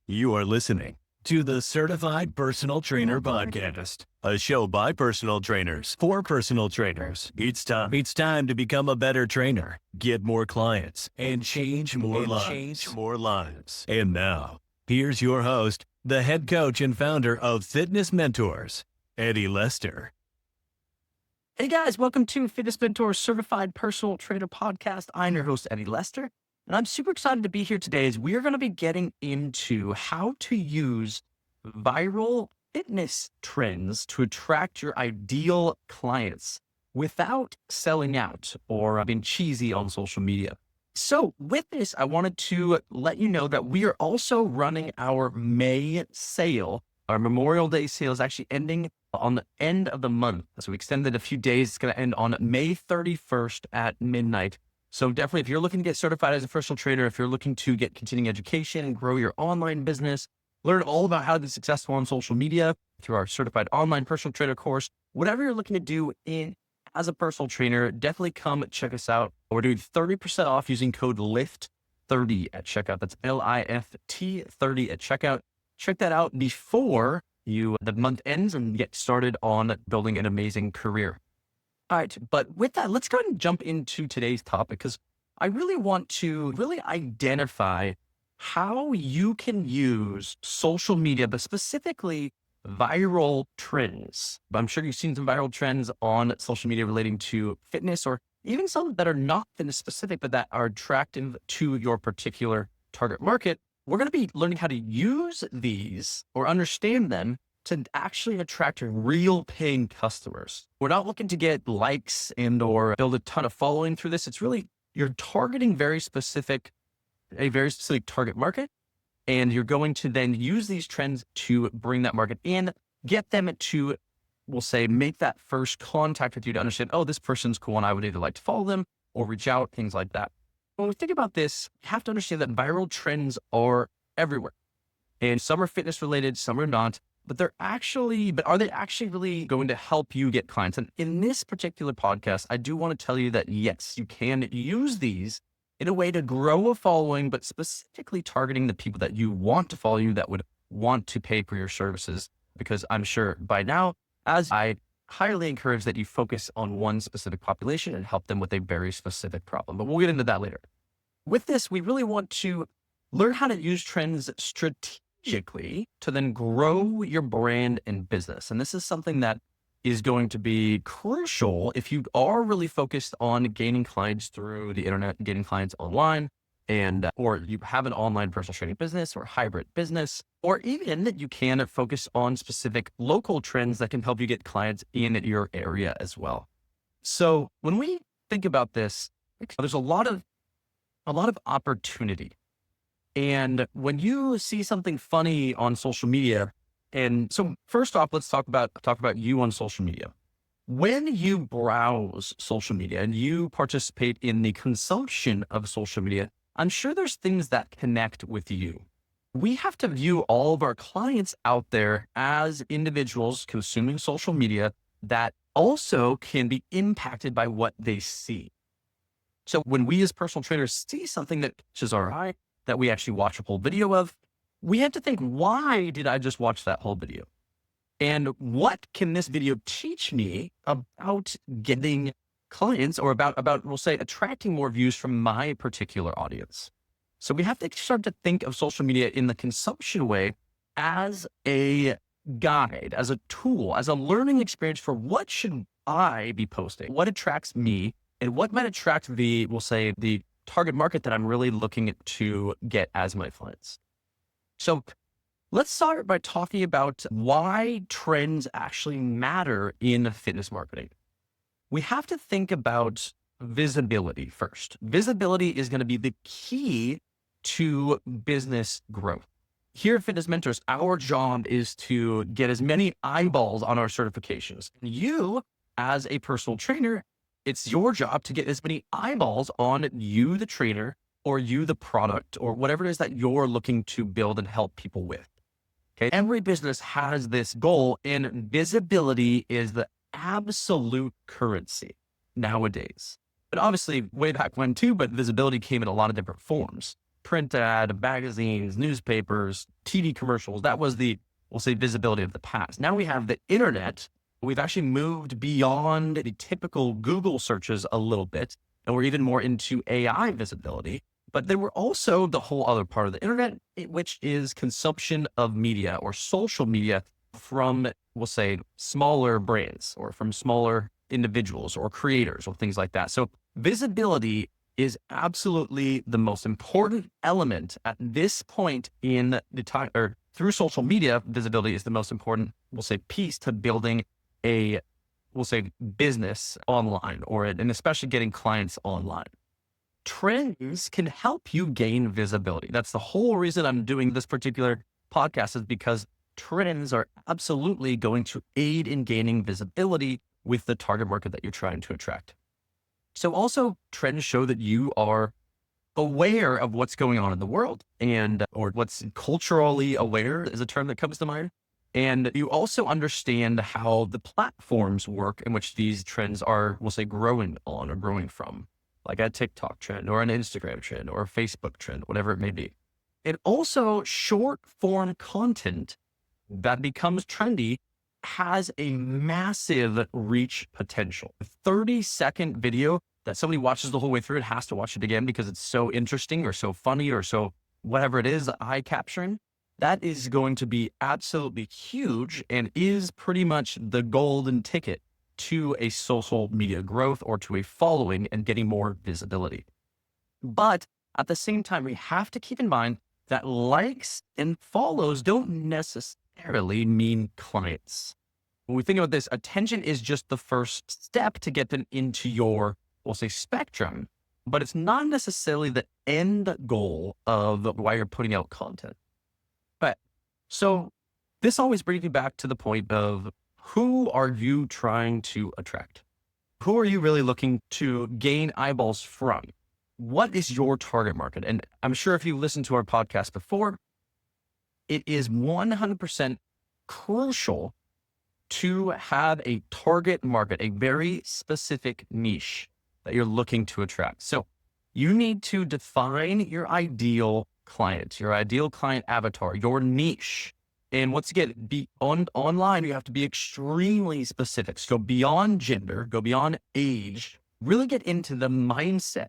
You are listening to the Certified Personal Trainer Podcast, a show by personal trainers for personal trainers. It's time to become a better trainer, get more clients, and change more lives. And now, here's your host, the head coach and founder of Fitness Mentors, Eddie Lester. Hey guys, welcome to Fitness Mentors Certified Personal Trainer Podcast. I'm your host, Eddie Lester, and I'm super excited to be here today as we're going to be getting into how to use viral fitness trends to attract your ideal clients without selling out or being cheesy on social media. So with this, I wanted to let you know that we are also running our May sale. Our Memorial Day sale is actually ending on the end of the month. So we extended a few days. It's going to end on May 31st at midnight. So definitely, if you're looking to get certified as a personal trainer, if you're looking to get continuing education and grow your online business, learn all about how to be successful on social media through our certified online personal trainer course, whatever you're looking to do as a personal trainer, definitely come check us out. We're doing 30% off using code LIFT30 at checkout. That's LIFT 30 at checkout. Check that out before the month ends and get started on building an amazing career. All right, but with that, let's go ahead and jump into today's topic because I really want to identify how you can use social media, but specifically viral trends. I'm sure you've seen some viral trends on social media relating to fitness or even some that are not fitness specific, but that are attractive to your particular target market. We're going to be learning how to use these or understand them to actually attract real paying customers. We're not looking to get likes and or build a ton of following through this. It's really, you're targeting a very specific target market. And you're going to then use these trends to bring that market in, get them to, we'll say, make that first contact with you to understand, oh, this person's cool and I would either like to follow them or reach out, things like that. When we think about this, you have to understand that viral trends are everywhere. And some are fitness related, some are not, but are they actually really going to help you get clients? And in this particular podcast, I do want to tell you that yes, you can use these in a way to grow a following, but specifically targeting the people that you want to follow you that would want to pay for your services. Because I'm sure by now, as I highly encourage that you focus on one specific population and help them with a very specific problem. But we'll get into that later. With this, we really want to learn how to use trends strategically to then grow your brand and business. And this is something that is going to be crucial if you are really focused on gaining clients through the internet, getting clients online, and or you have an online personal training business or hybrid business, or even that you can focus on specific local trends that can help you get clients in your area as well. So when we think about this, there's a lot of opportunity. And when you see something funny on social media, and so first off, let's talk about you on social media. When you browse social media and you participate in the consumption of social media, I'm sure there's things that connect with you. We have to view all of our clients out there as individuals consuming social media that also can be impacted by what they see. So when we as personal trainers see something that catches our eye, that we actually watch a whole video of, we have to think, why did I just watch that whole video? And what can this video teach me about getting clients or about we'll say, attracting more views from my particular audience? So we have to start to think of social media in the consumption way as a guide, as a tool, as a learning experience for what should I be posting, what attracts me, and what might attract the target market that I'm really looking to get as my clients. So let's start by talking about why trends actually matter in fitness marketing. We have to think about visibility first. Visibility is going to be the key to business growth. Here at Fitness Mentors, our job is to get as many eyeballs on our certifications. You, as a personal trainer, it's your job to get as many eyeballs on you, the trainer, or you, the product, or whatever it is that you're looking to build and help people with. Okay. Every business has this goal, and visibility is the absolute currency nowadays. But obviously way back when too, but visibility came in a lot of different forms. print ad, magazines, newspapers, TV commercials. That was the, we'll say, visibility of the past. Now we have the internet. We've actually moved beyond the typical Google searches a little bit, and we're even more into AI visibility. But there were also the whole other part of the internet, which is consumption of media or social media from, we'll say, smaller brands or from smaller individuals or creators or things like that. So visibility is absolutely the most important element at this point in the time, or through social media. Visibility is the most important, we'll say, piece to building a, we'll say, business online, and especially getting clients online. Trends can help you gain visibility. That's the whole reason I'm doing this particular podcast, is because trends are absolutely going to aid in gaining visibility with the target market that you're trying to attract. So also, trends show that you are aware of what's going on in the world, or what's culturally aware is a term that comes to mind. And you also understand how the platforms work in which these trends are, we'll say, growing on or growing from, like a TikTok trend or an Instagram trend or a Facebook trend, whatever it may be. And also, short form content that becomes trendy has a massive reach potential. A 30-second video that somebody watches the whole way through, it has to watch it again because it's so interesting or so funny or so whatever it is, eye capturing. That is going to be absolutely huge and is pretty much the golden ticket to a social media growth or to a following and getting more visibility. But at the same time, we have to keep in mind that likes and follows don't necessarily mean clients. When we think about this, attention is just the first step to get them into your, we'll say, spectrum, but it's not necessarily the end goal of why you're putting out content. But so this always brings me back to the point of, who are you trying to attract? Who are you really looking to gain eyeballs from? What is your target market? And I'm sure if you listened to our podcast before, it is 100% crucial to have a target market, a very specific niche that you're looking to attract. So you need to define your ideal client, your ideal client avatar, your niche. And once again, online, you have to be extremely specific. So go beyond gender, go beyond age, really get into the mindset,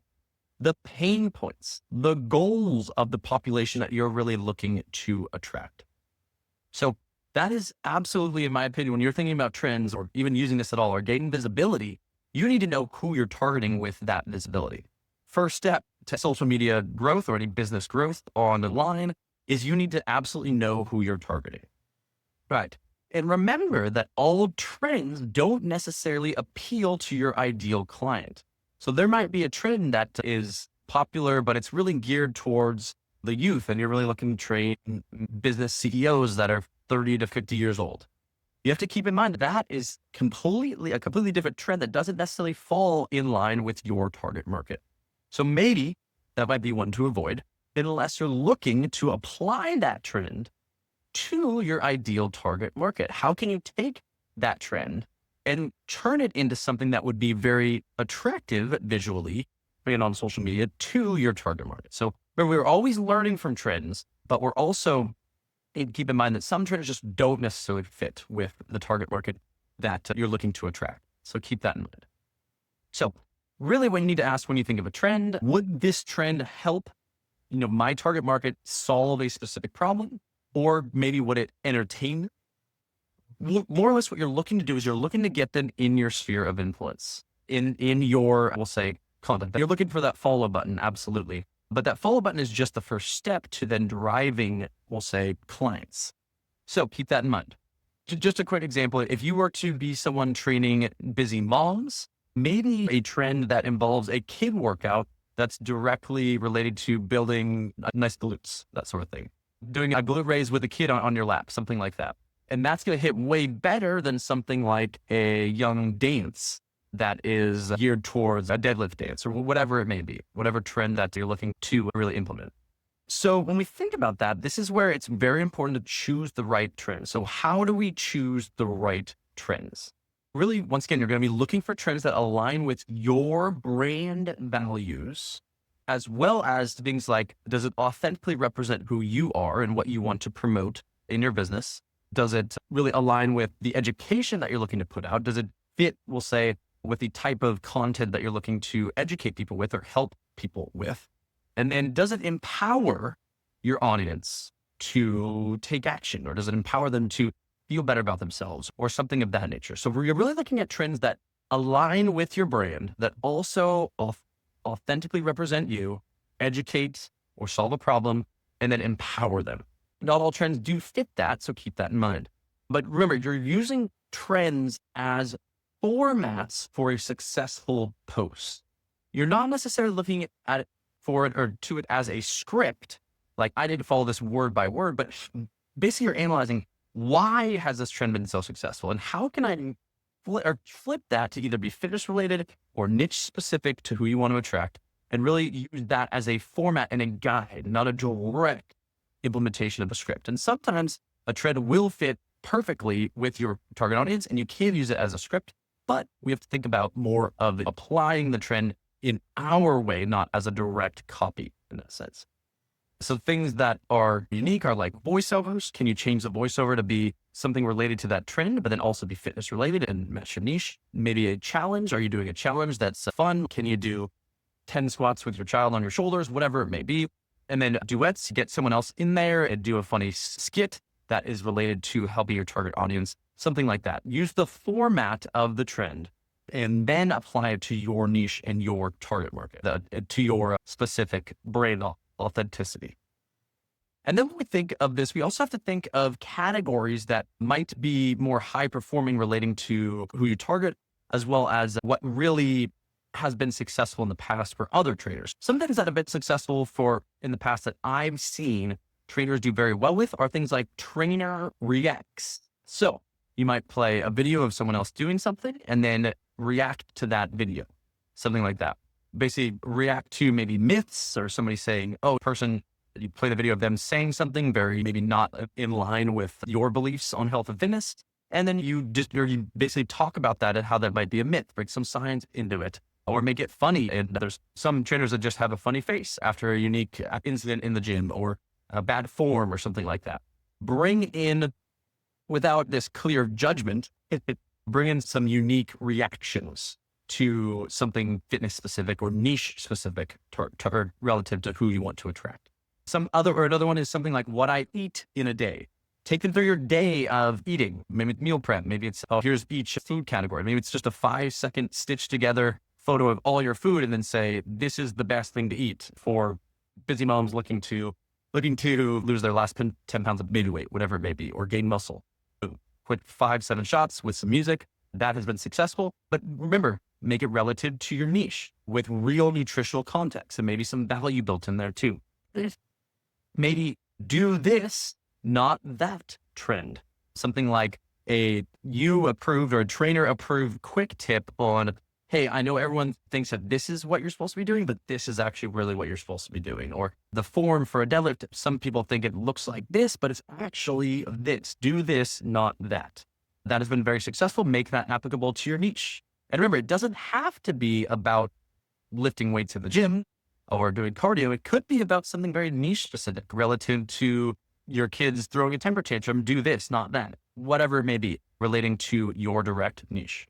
the pain points, the goals of the population that you're really looking to attract. So that is absolutely, in my opinion, when you're thinking about trends or even using this at all or gaining visibility, you need to know who you're targeting with that visibility. First step to social media growth or any business growth online is you need to absolutely know who you're targeting. Right. And remember that all trends don't necessarily appeal to your ideal client. So there might be a trend that is popular, but it's really geared towards the youth, and you're really looking to train business CEOs that are 30 to 50 years old. You have to keep in mind that is a completely different trend that doesn't necessarily fall in line with your target market. So maybe that might be one to avoid, unless you're looking to apply that trend to your ideal target market. How can you take that trend and turn it into something that would be very attractive visually and on social media to your target market? So remember, we're always learning from trends, but we're also need to keep in mind that some trends just don't necessarily fit with the target market that you're looking to attract. So keep that in mind. So really, what you need to ask when you think of a trend, would this trend help my target market solve a specific problem? Or maybe would it entertain? More or less what you're looking to do is you're looking to get them in your sphere of influence, in your, we'll say, content. You're looking for that follow button, absolutely. But that follow button is just the first step to then driving, we'll say, clients. So keep that in mind. Just a quick example, if you were to be someone training busy moms, maybe a trend that involves a kid workout that's directly related to building nice glutes, that sort of thing. Doing a glute raise with a kid on your lap, something like that. And that's going to hit way better than something like a young dance that is geared towards a deadlift dance or whatever it may be, whatever trend that you're looking to really implement. So when we think about that, this is where it's very important to choose the right trend. So how do we choose the right trends? Really, once again, you're going to be looking for trends that align with your brand values as well as things like, does it authentically represent who you are and what you want to promote in your business? Does it really align with the education that you're looking to put out? Does it fit, we'll say, with the type of content that you're looking to educate people with or help people with? And then does it empower your audience to take action, or does it empower them to feel better about themselves or something of that nature? So we're really looking at trends that align with your brand, that also authentically represent you, educate or solve a problem, and then empower them. Not all trends do fit that, so keep that in mind. But remember, you're using trends as formats for a successful post. You're not necessarily looking at it for it or to it as a script, like I didn't follow this word by word, but basically you're analyzing, why has this trend been so successful? And how can I flip that to either be fitness related or niche specific to who you want to attract, and really use that as a format and a guide, not a direct implementation of a script. And sometimes a trend will fit perfectly with your target audience and you can use it as a script, but we have to think about more of applying the trend in our way, not as a direct copy in that sense. So things that are unique are like voiceovers. Can you change the voiceover to be something related to that trend, but then also be fitness related and match your niche? Maybe a challenge. Are you doing a challenge that's fun? Can you do 10 squats with your child on your shoulders, whatever it may be? And then duets, get someone else in there and do a funny skit that is related to helping your target audience, something like that. Use the format of the trend and then apply it to your niche and your target market, to your specific brand authenticity. And then when we think of this, we also have to think of categories that might be more high performing relating to who you target, as well as what really has been successful in the past for other trainers. Some things that have been successful for in the past that I've seen trainers do very well with are things like trainer reacts. So you might play a video of someone else doing something and then react to that video, something like that. Basically react to maybe myths or somebody saying, oh, person, you play the video of them saying something very maybe not in line with your beliefs on health and fitness. And then you basically talk about that and how that might be a myth, bring some science into it, or make it funny. And there's some trainers that just have a funny face after a unique incident in the gym or a bad form or something like that. Bring in, without this clear judgment, bring in some unique reactions to something fitness specific or niche specific relative to who you want to attract. Another one is something like what I eat in a day. Take them through your day of eating. Maybe it's meal prep. Maybe it's, here's each food category. Maybe it's just a 5-second stitched together photo of all your food and then say, this is the best thing to eat for busy moms looking to lose their last 10 pounds of baby weight, whatever it may be, or gain muscle. Quick 5-7 shots with some music. That has been successful. But remember, make it relative to your niche with real nutritional context and maybe some value built in there too. Maybe do this, not that trend. Something like a you approved or a trainer approved quick tip on, hey, I know everyone thinks that this is what you're supposed to be doing, but this is actually really what you're supposed to be doing. Or the form for a deadlift, some people think it looks like this, but it's actually this. Do this, not that. That has been very successful. Make that applicable to your niche. And remember, it doesn't have to be about lifting weights in the gym or doing cardio. It could be about something very niche specific relative to your kids throwing a temper tantrum. Do this, not that. Whatever it may be relating to your direct niche.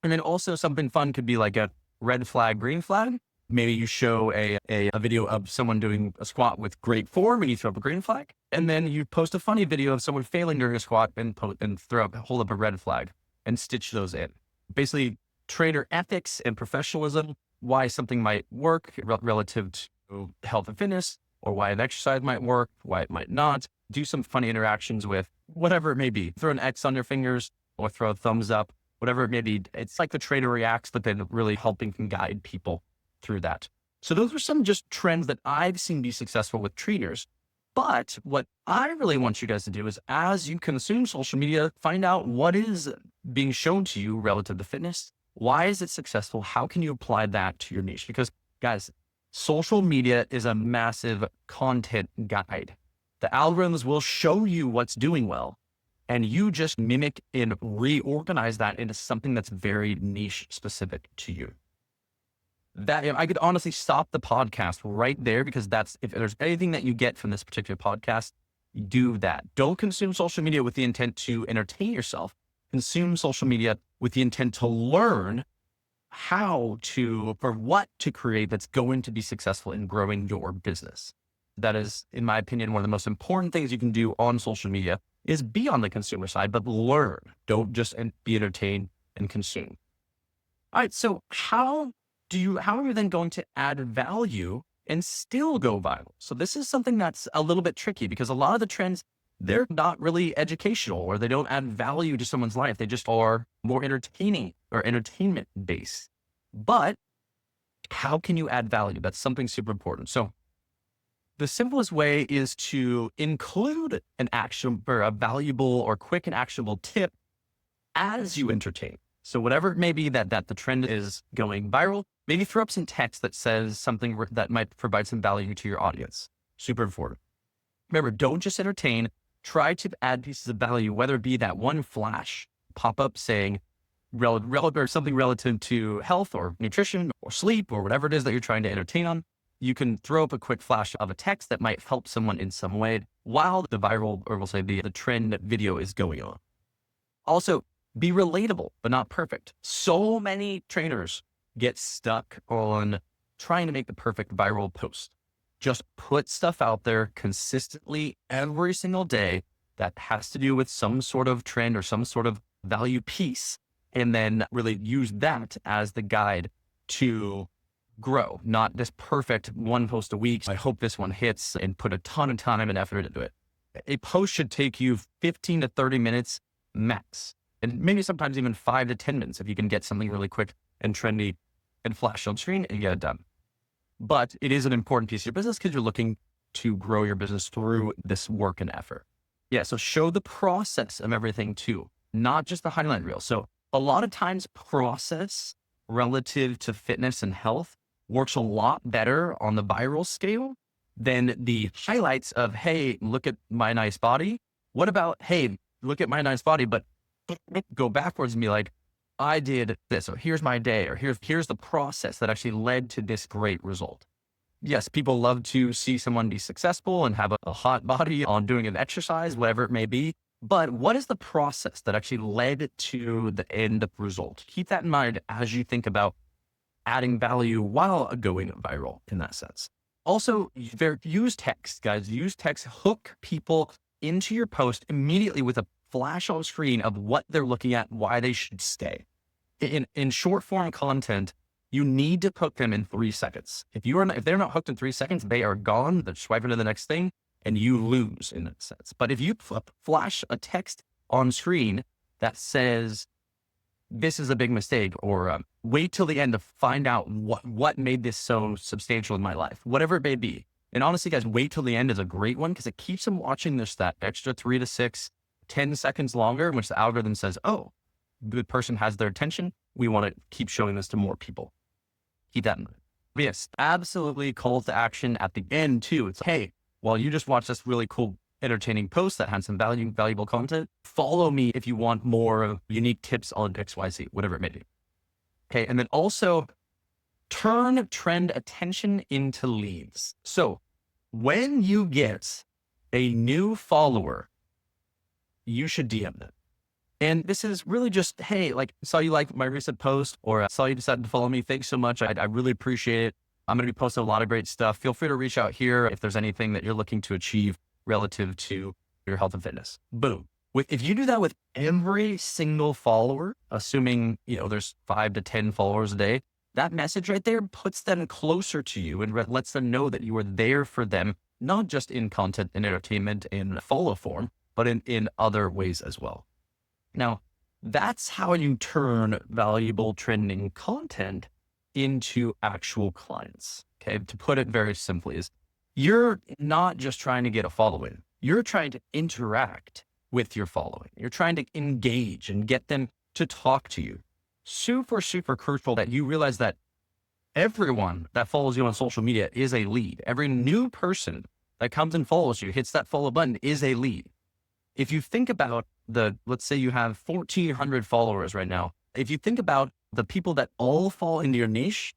And then also something fun could be like a red flag, green flag. Maybe you show a video of someone doing a squat with great form and you throw up a green flag. And then you post a funny video of someone failing during a squat and hold up a red flag and stitch those in. Basically, trainer ethics and professionalism, why something might work relative to health and fitness, or why an exercise might work, why it might not. Do some funny interactions with whatever it may be. Throw an X on your fingers or throw a thumbs up, whatever it may be. It's like the trainer reacts, but then really helping can guide people through that. So those are some just trends that I've seen be successful with trainers. But what I really want you guys to do is, as you consume social media, find out what is being shown to you relative to fitness. Why is it successful? How can you apply that to your niche? Because guys, social media is a massive content guide. The algorithms will show you what's doing well, and you just mimic and reorganize that into something that's very niche specific to you. that I could honestly stop the podcast right there, because that's, if there's anything that you get from this particular podcast, do that. Don't consume social media with the intent to entertain yourself. Consume social media with the intent to learn how to, or what to create that's going to be successful in growing your business. That is, in my opinion, one of the most important things you can do on social media is be on the consumer side, but learn. Don't just be entertained and consume. All right. So how are you then going to add value and still go viral? So this is something that's a little bit tricky, because a lot of the trends, they're not really educational, or they don't add value to someone's life. They just are more entertaining or entertainment based. But how can you add value? That's something super important. So the simplest way is to include an action or a valuable or quick and actionable tip as you entertain. So whatever it may be that the trend is going viral, maybe throw up some text that says something that might provide some value to your audience. Super important. Remember, don't just entertain. Try to add pieces of value, whether it be that one flash pop-up saying relevant or something relative to health or nutrition or sleep or whatever it is that you're trying to entertain on. You can throw up a quick flash of a text that might help someone in some way while the viral, or we'll say the trend video is going on. Also, be relatable, but not perfect. So many trainers get stuck on trying to make the perfect viral post. Just put stuff out there consistently every single day that has to do with some sort of trend or some sort of value piece, and then really use that as the guide to grow, not this perfect one post a week. I hope this one hits, and put a ton of time and effort into it. A post should take you 15 to 30 minutes max, and maybe sometimes even 5 to 10 minutes if you can get something really quick and trendy and flash on screen and get it done. But it is an important piece of your business because you're looking to grow your business through this work and effort. Yeah, so show the process of everything too, not just the highlight reel. So a lot of times process relative to fitness and health works a lot better on the viral scale than the highlights of, hey, look at my nice body. What about, hey, look at my nice body, but go backwards and be like, I did this, or here's my day, or here's the process that actually led to this great result. Yes, people love to see someone be successful and have a hot body on doing an exercise, whatever it may be. But what is the process that actually led to the end result? Keep that in mind as you think about adding value while going viral in that sense. Also, use text, guys. Use text. Hook people into your post immediately with a flash on screen of what they're looking at, why they should stay. In short form content, you need to hook them in 3 seconds. If they're not hooked in 3 seconds, they are gone. They're swiping to the next thing, and you lose in that sense. But if you flash a text on screen that says, this is a big mistake, or wait till the end to find out what made this so substantial in my life, whatever it may be. And honestly, guys, wait till the end is a great one, because it keeps them watching this that extra 3 to 6, 10 seconds longer, in which the algorithm says, oh, the person has their attention. We want to keep showing this to more people. Keep that in mind. But yes, absolutely call to action at the end too. It's, hey, well, you just watched this really cool, entertaining post that had some valuable content. Follow me if you want more unique tips on XYZ, whatever it may be. Okay. And then also turn trend attention into leads. So when you get a new follower, you should DM them. And this is really just, hey, like, saw you like my recent post, or I saw you decided to follow me. Thanks so much. I really appreciate it. I'm going to be posting a lot of great stuff. Feel free to reach out here if there's anything that you're looking to achieve relative to your health and fitness. Boom. If you do that with every single follower, assuming, there's 5 to 10 followers a day, that message right there puts them closer to you and lets them know that you are there for them, not just in content and entertainment in follow form, but in other ways as well. Now, that's how you turn valuable trending content into actual clients. Okay. To put it very simply, is you're not just trying to get a following. You're trying to interact with your following. You're trying to engage and get them to talk to you. Super, super crucial that you realize that everyone that follows you on social media is a lead. Every new person that comes and follows you, hits that follow button, is a lead. If you think about let's say you have 1,400 followers right now. If you think about the people that all fall into your niche,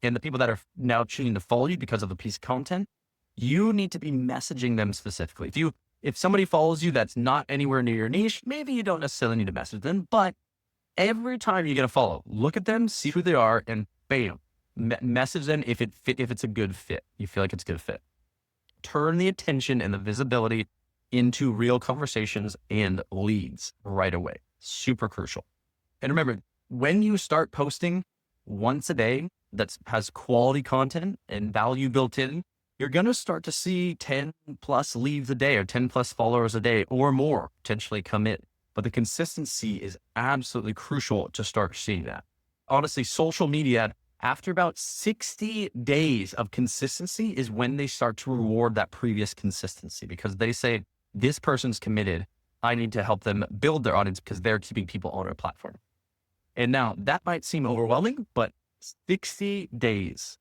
and the people that are now choosing to follow you because of the piece of content, you need to be messaging them specifically. If somebody follows you that's not anywhere near your niche, maybe you don't necessarily need to message them, but every time you get a follow, look at them, see who they are, and bam, message them if it's a good fit. You feel like it's a good fit. Turn the attention and the visibility into real conversations and leads right away. Super crucial. And remember, when you start posting once a day that has quality content and value built in, you're going to start to see 10 plus leads a day or 10 plus followers a day or more potentially come in. But the consistency is absolutely crucial to start seeing that. Honestly, social media, after about 60 days of consistency is when they start to reward that previous consistency, because they say, this person's committed. I need to help them build their audience because they're keeping people on our platform. And now that might seem overwhelming, but 60 days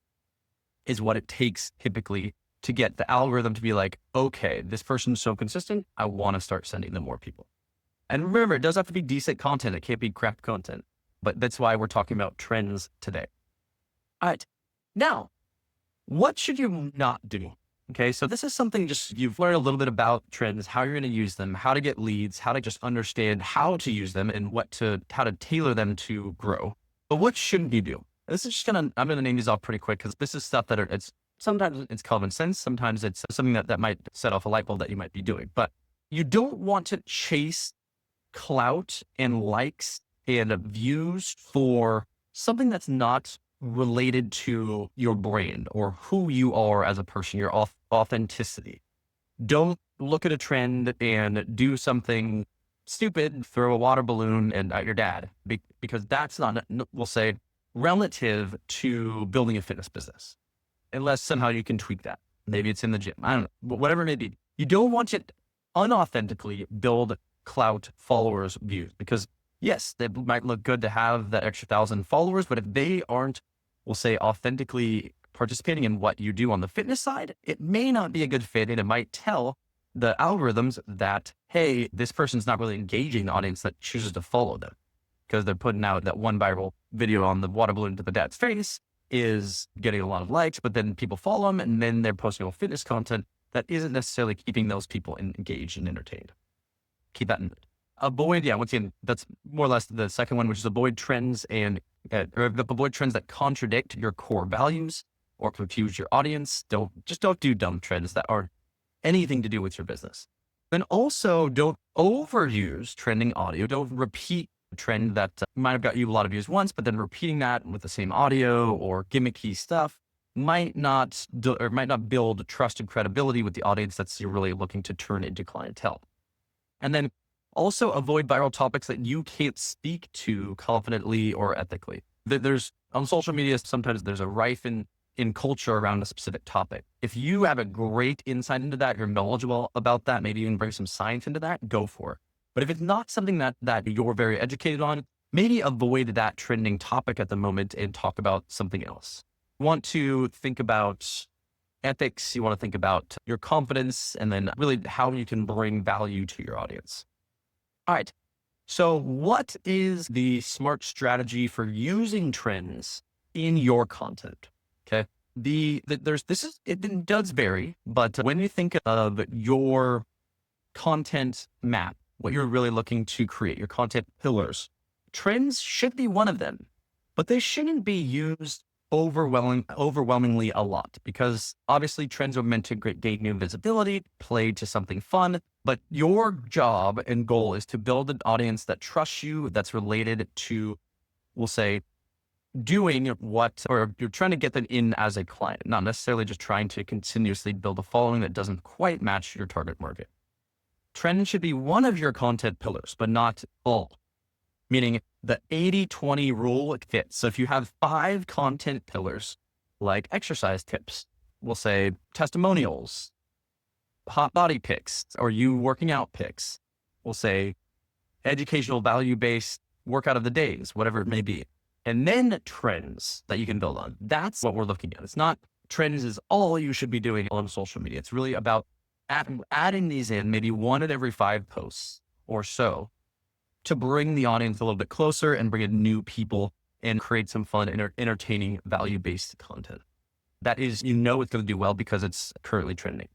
is what it takes typically to get the algorithm to be like, okay, this person's so consistent, I want to start sending them more people. And remember, it does have to be decent content. It can't be crap content, but that's why we're talking about trends today. All right. Now, what should you not do? Okay. So this is something just you've learned a little bit about trends, how you're going to use them, how to get leads, how to just understand how to use them and how to tailor them to grow. But what shouldn't you do? This is I'm going to name these off pretty quick because this is stuff that sometimes it's common sense. Sometimes it's something that might set off a light bulb that you might be doing, but you don't want to chase clout and likes and views for something that's not related to your brand or who you are as a person, your authenticity. Don't look at a trend and do something stupid, throw a water balloon at your dad, because that's not, we'll say, relative to building a fitness business, unless somehow you can tweak that. Maybe it's in the gym. I don't know, but whatever it may be. You don't want to unauthentically build clout, followers, views, because yes, they might look good to have that extra 1,000 followers, but if they aren't, we'll say, authentically participating in what you do on the fitness side, it may not be a good fit. And it might tell the algorithms that, hey, this person's not really engaging the audience that chooses to follow them, because they're putting out that one viral video on the water balloon to the dad's face is getting a lot of likes, but then people follow them and then they're posting all fitness content that isn't necessarily keeping those people engaged and entertained. Keep that in mind. Avoid, once again, that's more or less the second one, which is avoid trends avoid trends that contradict your core values or confuse your audience. Don't do dumb trends that aren't anything to do with your business. Then also don't overuse trending audio. Don't repeat a trend that might have got you a lot of views once, but then repeating that with the same audio or gimmicky stuff might not build trust and credibility with the audience that's you're really looking to turn into clientele. And then also avoid viral topics that you can't speak to confidently or ethically. There's on social media, sometimes there's a rife in culture around a specific topic. If you have a great insight into that, you're knowledgeable about that, maybe even bring some science into that, go for it. But if it's not something that you're very educated on, maybe avoid that trending topic at the moment and talk about something else. You want to think about ethics, you want to think about your confidence, and then really how you can bring value to your audience. All right. So what is the smart strategy for using trends in your content? Okay. It does vary, but when you think of your content map, what you're really looking to create, your content pillars, trends should be one of them, but they shouldn't be used overwhelmingly a lot, because obviously trends are meant to gain new visibility, play to something fun, but your job and goal is to build an audience that trusts you, that's related to, we'll say, doing or you're trying to get them in as a client, not necessarily just trying to continuously build a following that doesn't quite match your target market. Trend should be one of your content pillars, but not all. Meaning the 80-20 rule fits. So if you have 5 content pillars, like exercise tips, we'll say testimonials, hot body pics, or you working out pics, we'll say educational value-based workout of the days, whatever it may be. And then trends that you can build on. That's what we're looking at. It's not trends is all you should be doing on social media. It's really about adding these in, maybe one at every 5 posts or so, to bring the audience a little bit closer and bring in new people and create some fun, entertaining, value-based content. That is, it's going to do well because it's currently trending.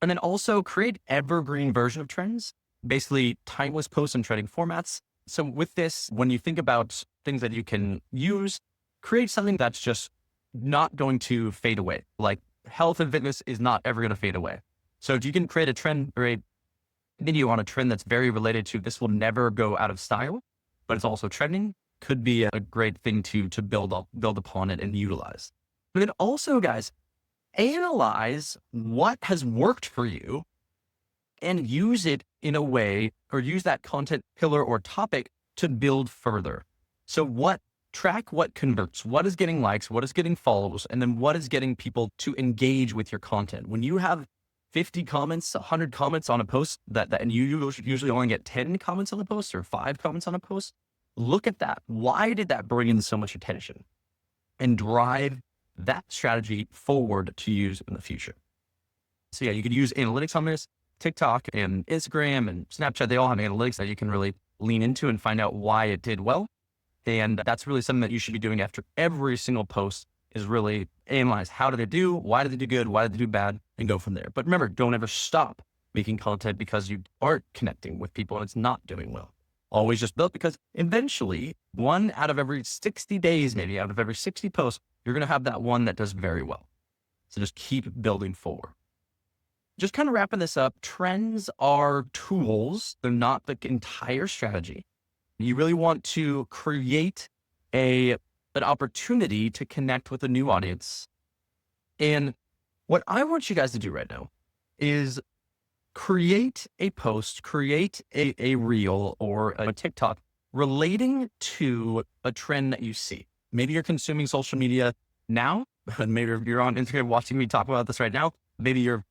And then also create evergreen version of trends, basically timeless posts and trending formats. So with this, when you think about things that you can use, create something that's just not going to fade away. Like health and fitness is not ever going to fade away. So if you can create a trend or a video on a trend that's very related to this will never go out of style, but it's also trending, could be a great thing to build upon it and utilize. But then also, guys, analyze what has worked for you and use it in a way, or use that content pillar or topic to build further. So track what converts, what is getting likes, what is getting follows, and then what is getting people to engage with your content. When you have 50 comments, 100 comments on a post and you usually only get 10 comments on the post or 5 comments on a post, look at that. Why did that bring in so much attention? And drive that strategy forward to use in the future. So yeah, you could use analytics on this. TikTok and Instagram and Snapchat, they all have analytics that you can really lean into and find out why it did well. And that's really something that you should be doing after every single post, is really analyze how did it do, why did they do good, why did they do bad, and go from there. But remember, don't ever stop making content because you aren't connecting with people and it's not doing well. Always just build, because eventually 1 out of every 60 days, maybe out of every 60 posts, you're going to have that one that does very well. So just keep building forward. Just kind of wrapping this up, trends are tools. They're not the entire strategy. You really want to create an opportunity to connect with a new audience. And what I want you guys to do right now is create a post, create a reel or a TikTok relating to a trend that you see. Maybe you're consuming social media now, maybe you're on Instagram watching me talk about this right now. Maybe you're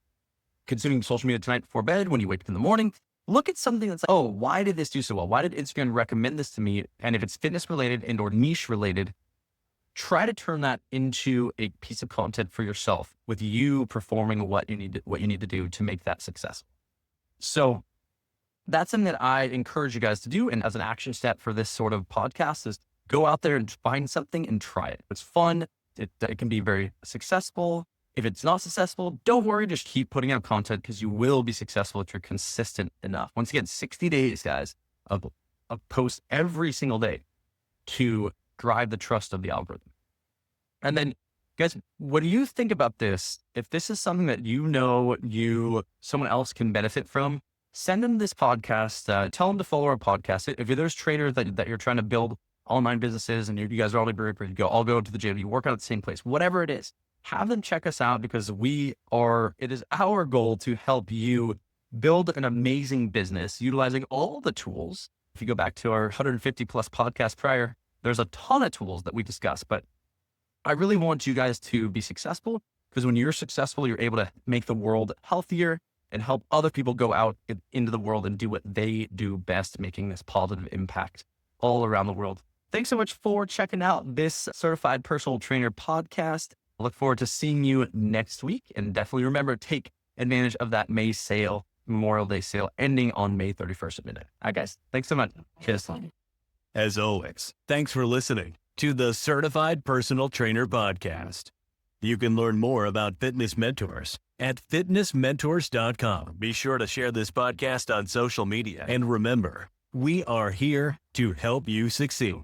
consuming social media tonight before bed, when you wake up in the morning. Look at something that's like, oh, why did this do so well? Why did Instagram recommend this to me? And if it's fitness related and or niche related, try to turn that into a piece of content for yourself, with you performing what you need to do to make that successful. So that's something that I encourage you guys to do. And as an action step for this sort of podcast is go out there and find something and try it. It's fun. It can be very successful. If it's not successful, don't worry. Just keep putting out content, because you will be successful if you're consistent enough. Once again, 60 days, guys, of posts every single day to drive the trust of the algorithm. And then, guys, what do you think about this? If this is something that someone else can benefit from, send them this podcast. Tell them to follow our podcast. If there's trainers that you're trying to build online businesses and you guys are already ready to go, I'll go to the gym, you work out at the same place, whatever it is. Have them check us out, because it is our goal to help you build an amazing business utilizing all the tools. If you go back to our 150 plus podcasts prior, there's a ton of tools that we discuss, but I really want you guys to be successful, because when you're successful, you're able to make the world healthier and help other people go out into the world and do what they do best, making this positive impact all around the world. Thanks so much for checking out this Certified Personal Trainer podcast. I look forward to seeing you next week, and definitely remember, take advantage of that May sale, Memorial Day sale, ending on May 31st at midnight. All right, guys. Thanks so much. Cheers. As always, thanks for listening to the Certified Personal Trainer Podcast. You can learn more about fitness mentors at fitnessmentors.com. Be sure to share this podcast on social media. And remember, we are here to help you succeed.